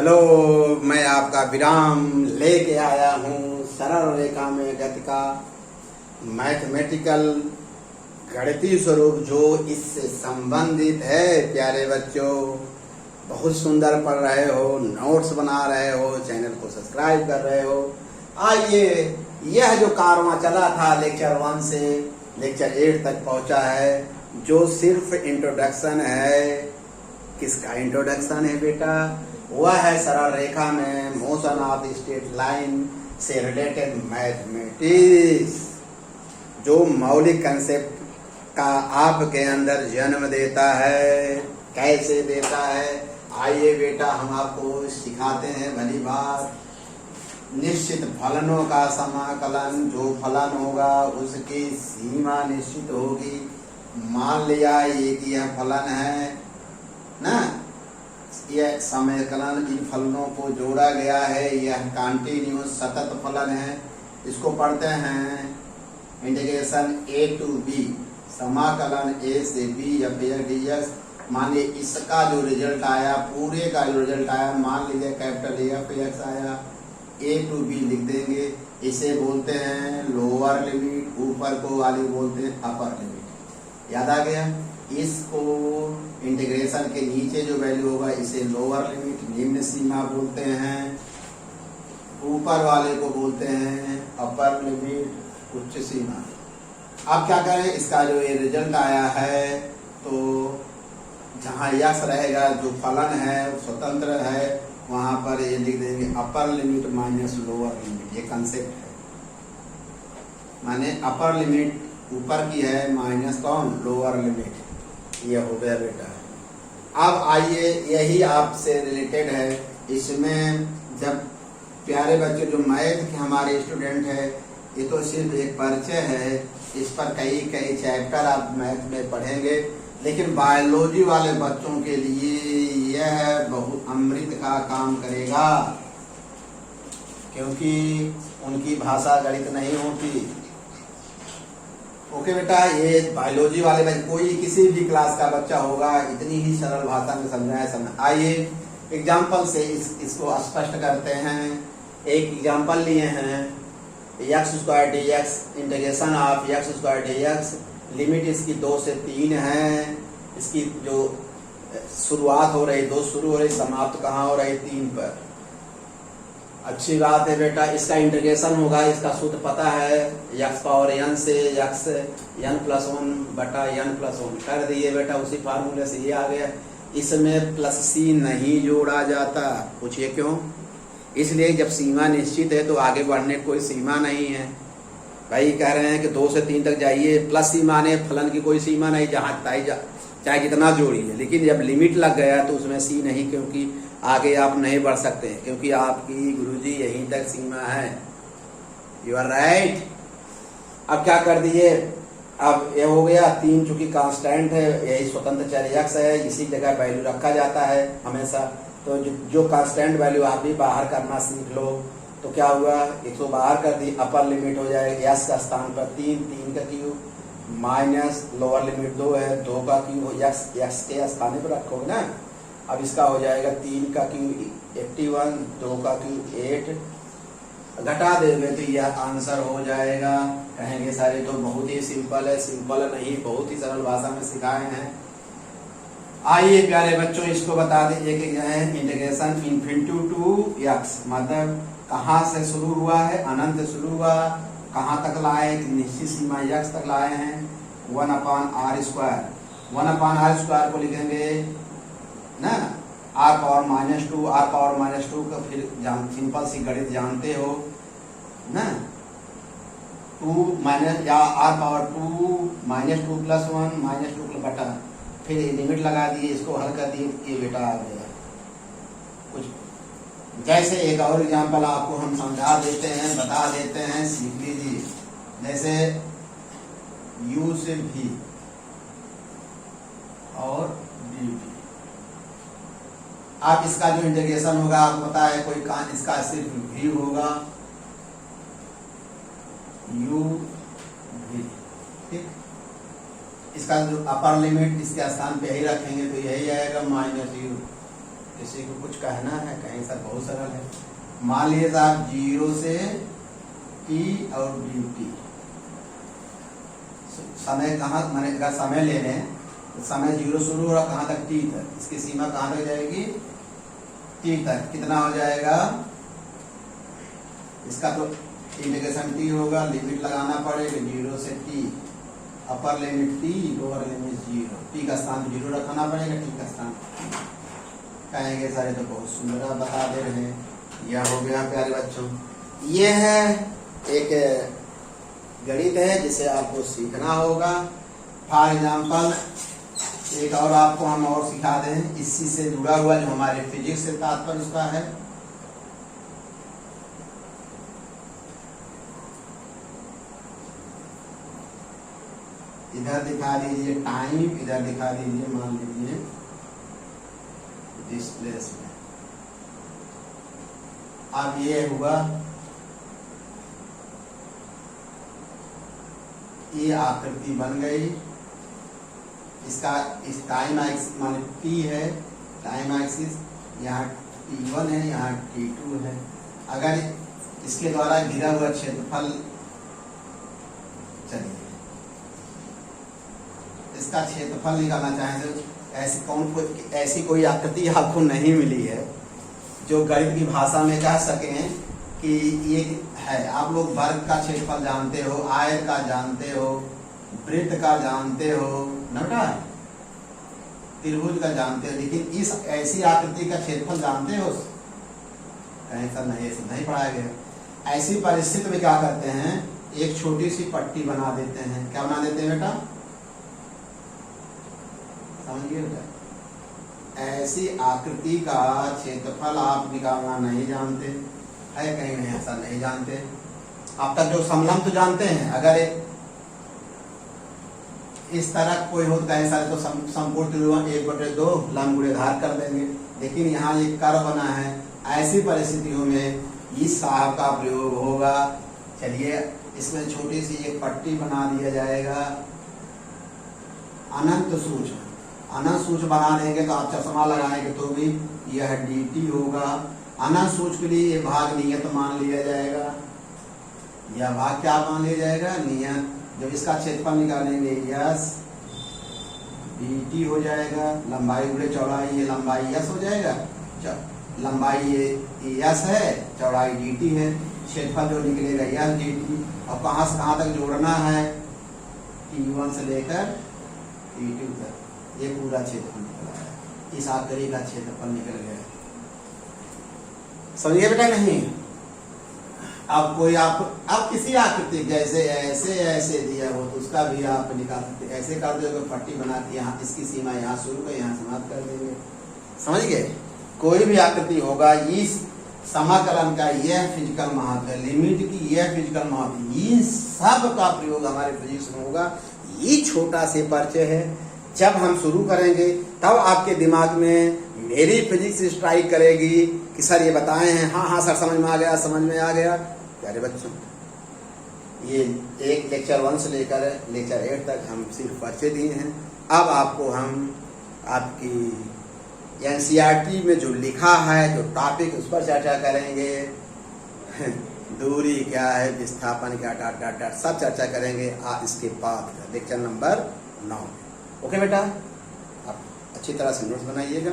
Hello, मैं आपका विराम लेके आया हूँ सरल रेखा में गति का मैथमेटिकल गणितीय स्वरूप जो इससे संबंधित है। प्यारे बच्चों, बहुत सुंदर पढ़ रहे हो, नोट्स बना रहे हो, चैनल को सब्सक्राइब कर रहे हो। आइए, यह जो कारवां चला था लेक्चर 1 से लेक्चर 8 तक पहुंचा है, जो सिर्फ इंट्रोडक्शन है। किसका इंट्रोडक्शन है बेटा? वह है सरल रेखा में मोशन ऑफ स्ट्रेट लाइन से रिलेटेड मैथमेटिक्स, जो मौलिक कंसेप्ट का आपके अंदर जन्म देता है। कैसे देता है? आइए बेटा, हम आपको सिखाते हैं भली बात। निश्चित फलनों का समाकलन, जो फलन होगा उसकी सीमा निश्चित होगी। मान लिया यह फलन है ना, यह समाकलन इन फलनों को जोड़ा गया है, यह कंटिन्यूअस सतत फलन है। इसको पढ़ते हैं इंटीग्रेशन a to b, समाकलन a से b f(dx)। मानिए इसका जो रिजल्ट आया, पूरे का जो रिजल्ट आया, मान लीजिए कैपिटल F(x) आया, a to b लिख देंगे। इसे बोलते हैं लोअर लिमिट, ऊपर को वाली बोलते हैं अपर लिमिट। याद आ गया? इसको इंटीग्रेशन के नीचे जो वैल्यू होगा इसे लोअर लिमिट, निम्न सीमा बोलते हैं। ऊपर वाले को बोलते हैं अपर लिमिट, उच्च सीमा। अब क्या करें? इसका जो ये रिजल्ट आया है, तो जहाँ यक्स रहेगा, जो फलन है स्वतंत्र है, वहां पर ये लिख देंगे upper limit minus lower limit. ये कंसेप्ट है, माने अपर लिमिट ऊपर की है, माइनस कौन? Lower limit. ये हो गया बेटा। अब आइए, यही आपसे रिलेटेड है। इसमें जब प्यारे बच्चे जो मैथ के हमारे स्टूडेंट है, ये तो सिर्फ एक परिचय है, इस पर कई चैप्टर आप मैथ में पढ़ेंगे। लेकिन बायोलॉजी वाले बच्चों के लिए यह बहुत अमृत का काम करेगा, क्योंकि उनकी भाषा गणित नहीं होती। ओके बेटा, ये बायोलॉजी वाले बच्चे, कोई किसी भी क्लास का बच्चा होगा, इतनी ही सरल भाषा में समझाया। आइए एग्जाम्पल से इसको स्पष्ट करते हैं। एक एग्जाम्पल लिए हैं, x² dx, integration of x² dx। Limit इसकी 2 से 3 है। इसकी जो शुरुआत हो रही 2 शुरू हो रही, समाप्त कहाँ हो रही? 3 पर। अच्छी बात है बेटा। इसका इंटीग्रेशन होगा, इसका सूत्र पता है, x⁻n से x n+1/n+1 कर दिए बेटा। उसी फार्मूले से ये आ गया। इसमें प्लस c नहीं जोड़ा जाता। पूछिए क्यों? इसलिए जब सीमा निश्चित है तो आगे बढ़ने की कोई सीमा नहीं है। भाई कह रहे हैं कि 2 से 3 तक जाइए, प्लस c माने फलन की कोई सीमा नहीं, जहाँ चाहे जितना जोड़िए। लेकिन जब लिमिट लग गया तो उसमें c नहीं, क्योंकि आगे आप नहीं बढ़ सकते, क्योंकि आपकी गुरुजी यहीं तक सीमा है। You are right. अब क्या कर दिए? अब ये हो गया 3, चूंकि कांस्टेंट है, यही स्वतंत्र चर x है, इसी जगह वैल्यू रखा जाता है हमेशा। तो जो कांस्टेंट वैल्यू आप भी बाहर करना सीख लो। तो क्या हुआ? 100 बाहर कर दी, अपर लिमिट हो जाएगा s का स्थान पर 3 का क्यूब, माइनस लोअर लिमिट 2 है, 2 का क्यूब हो x के स्थान पर रखोगे ना। अब इसका हो जाएगा 3 का क्यूब 81, 2 का क्यूब 8। घटा देंगे तो यह आंसर हो जाएगा। कहेंगे सारे तो बहुत ही सिंपल है। सिंपल नहीं, बहुत ही सरल भाषा में सिखाए हैं। आइए प्यारे बच्चों, इसको बता दीजिए कि यह है इंटीग्रेशन इन्फिनिटी टू x, मतलब कहाँ से शुरू हुआ है? अनंत शुरू हुआ। कहाँ तक लाए? निश्चित सीमा x तक लाए हैं। 1/r²। 1/r² को लिखेंगे ना, r⁻², r⁻² का फिर सिंपल सी गणित जानते हो ना, 2 माइनस या r⁻2 -2 + 1 -2 बटा, फिर लिमिट लगा दिए, इसको हल कर दिए, ये बेटा आ गया कुछ। जैसे एक और एग्जांपल आपको हम समझा देते हैं, बता देते हैं, सीख लीजिए। जैसे u से v और dv। आप इसका जो इंटीग्रेशन होगा, आपको पता है कोई इसका सिर्फ v होगा, u v। ठीक, इसका जो अपर लिमिट इसके स्थान पे यही रखेंगे तो यही आएगा -u। किसी को कुछ कहना है कहीं सर बहुत सरल है। मान लीजिए आप 0 से t और dt समय कहाँ, मैंने अगर समय ले लें तो समय 0 शुरू हो रहा कहाँ तक t तक, इसकी सीमा कहाँ तक जाएगी t तक। कितना हो जाएगा इसका तो इंटीग्रेशन t होगा, लिमिट लगाना पड़ेगा 0 से t, upper limit t lower limit 0, t का स्थान 0 रखना पड़ेगा, t का स्थान कहेंगे सारे तो बहुत सुंदर आप बता दे रहे हैं। यह हो गया प्यारे बच्चों, यह है एक गणित है जिसे आपको सीखना होगा। फॉर एग्जाम्पल एक और आपको हम और सिखा दें इसी से जुड़ा हुआ जो हमारे फिजिक्स से तात्पर्य उसका है। इधर दिखा दीजिए टाइम, इधर दिखा दीजिए मान लीजिए डिस्प्लेसमेंट। अब ये हुआ, ये आकृति बन गई, इसका इस टाइम एक्सिस माने t है, टाइम एक्सिस यहाँ t1 है, यहाँ t2 है। अगर इसके द्वारा घिरा हुआ क्षेत्रफल, चलिए इसका क्षेत्रफल निकालना चाहें तो ऐसी कोई आकृति आपको नहीं मिली है जो गणित की भाषा में कह सकें कि ये है। आप लोग वर्ग का क्षेत्रफल जानते हो, आयत का जानते हो, वृत्त का जानते हो ना बेटा, त्रिभुज का जानते हो, लेकिन इस ऐसी आकृति का क्षेत्रफल जानते हो ऐसा नहीं, ऐसा नहीं पढ़ाया गया। ऐसी परिस्थिति में क्या करते हैं, एक छोटी सी पट्टी बना देते हैं। क्या बना देते हैं बेटा, समझिए बेटा, ऐसी आकृति का क्षेत्रफल आप निकालना नहीं जानते है, कहीं नहीं ऐसा नहीं जानते। आप तक जो समलंब तो जानते हैं, अगर इस तरह कोई हो तो ऐसा तो संपूर्ण त्रिभुज 1/2 लंब गुणेधार कर देंगे, लेकिन यहाँ एक कर्व बना है। ऐसी परिस्थितियों में इस साहब का प्रयोग होगा। चलिए इसमें छोटी सी एक पट्टी बना दिया जाएगा, अनंत सूच। अनंत सूच बना देंगे तो आप चश्मा लगाएंगे तो भी यह dt होगा। अनंत सूच के लिए ये भाग नियत मान लिया जाएगा, यह भाग क्या मान लिया जाएगा, नियत। जब इसका क्षेत्रफल निकालेंगे यस dt हो जाएगा, लंबाई गुणे चौड़ाई, ये लंबाई यस हो जाएगा, लंबाई ये यस है, चौड़ाई dt है, क्षेत्रफल जो निकलेगा यस dt। और कहाँ से कहाँ तक जोड़ना है, t1 से लेकर t2 तक, ये पूरा क्षेत्रफल निकला है। इस आकृति का क्षेत्रफल निकल गया, समझिए बेटा नहीं। अब कोई आप किसी आकृति जैसे ऐसे ऐसे दिया हो तो उसका भी आप निकाल सकते, ऐसे कर दोगे पट्टी बनाती, यहाँ इसकी सीमा यहाँ शुरू कर यहाँ समाप्त कर देंगे, समझ गए। कोई भी आकृति होगा, इस समाकलन का यह फिजिकल महत्व है, लिमिट की यह फिजिकल महत्व, इन सब का प्रयोग हमारे फिजिक्स में होगा। ये छोटा से परिचय है, जब हम शुरू करेंगे तब आपके दिमाग में मेरी फिजिक्स स्ट्राइक करेगी कि सर ये बताए हैं, हाँ हाँ सर समझ में आ गया, समझ में आ गया। प्यारे बच्चों, ये एक लेक्चर 1 से लेकर लेक्चर 8 तक हम सिर्फ परिचय दिए हैं। अब आपको हम आपकी NCERT में जो लिखा है, जो टॉपिक, उस पर चर्चा करेंगे। दूरी क्या है, विस्थापन क्या, डाट डाट डाट सब चर्चा करेंगे इसके बाद लेक्चर नंबर 9। ओके बेटा, आप अच्छी तरह से नोट्स बनाइएगा।